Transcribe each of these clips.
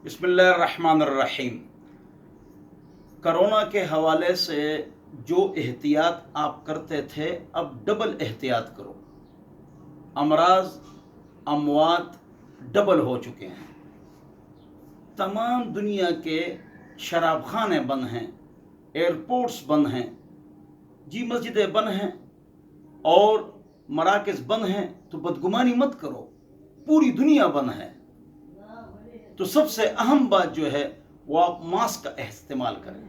بسم اللہ الرحمن الرحیم۔ کرونا کے حوالے سے جو احتیاط آپ کرتے تھے اب ڈبل احتیاط کرو۔ امراض اموات ڈبل ہو چکے ہیں۔ تمام دنیا کے شراب خانے بند ہیں، ایئرپورٹس بند ہیں، جی مسجدیں بند ہیں اور مراکز بند ہیں، تو بدگمانی مت کرو، پوری دنیا بند ہے۔ تو سب سے اہم بات جو ہے وہ آپ ماسک کا استعمال کریں۔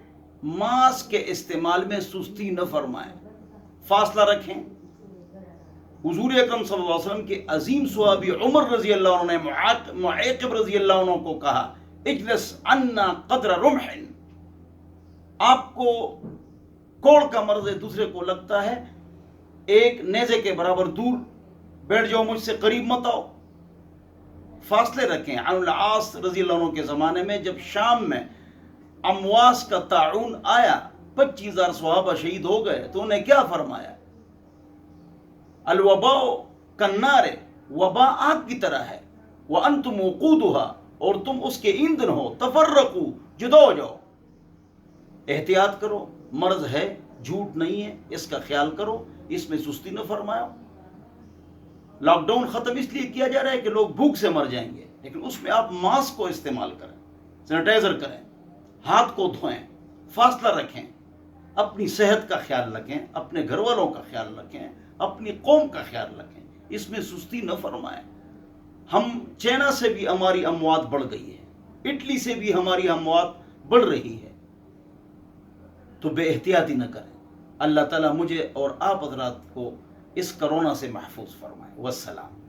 ماسک کے استعمال میں سستی نہ فرمائیں، فاصلہ رکھیں۔ حضور اکرم صلی اللہ علیہ وسلم کے عظیم صحابی عمر رضی اللہ عنہ نے معیقب رضی اللہ عنہ کو کہا اجلس عنا قدر رمح، آپ کو کوڑ کا مرض دوسرے کو لگتا ہے، ایک نیزے کے برابر دور بیٹھ جاؤ، مجھ سے قریب مت آؤ، فاصلے رکھیں۔ عن العاص رضی اللہ عنہ کے زمانے میں جب شام میں امواس کا طاعون آیا، 25,000 صحابہ شہید ہو گئے، تو انہیں کیا فرمایا؟ الوباء کالنار، وبا آگ کی طرح ہے، وانتم وقودها، اور تم اس کے ایندھن ہو، تفرقوا، جدا ہو جاؤ۔ احتیاط کرو، مرض ہے، جھوٹ نہیں ہے، اس کا خیال کرو، اس میں سستی نہ فرماؤ۔ لاک ڈاؤن ختم اس لیے کیا جا رہا ہے کہ لوگ بھوک سے مر جائیں گے، لیکن اس میں آپ ماسک کو استعمال کریں، سینیٹائزر کریں، ہاتھ کو دھوئیں، فاصلہ رکھیں، اپنی صحت کا خیال رکھیں، اپنے گھر والوں کا خیال رکھیں، اپنی قوم کا خیال رکھیں، اس میں سستی نہ فرمائیں۔ ہم چائنا سے بھی ہماری اموات بڑھ گئی ہے، اٹلی سے بھی ہماری اموات بڑھ رہی ہے، تو بے احتیاطی نہ کریں۔ اللہ تعالیٰ مجھے اور آپ حضرات کو اس کرونا سے محفوظ فرمائے۔ والسلام۔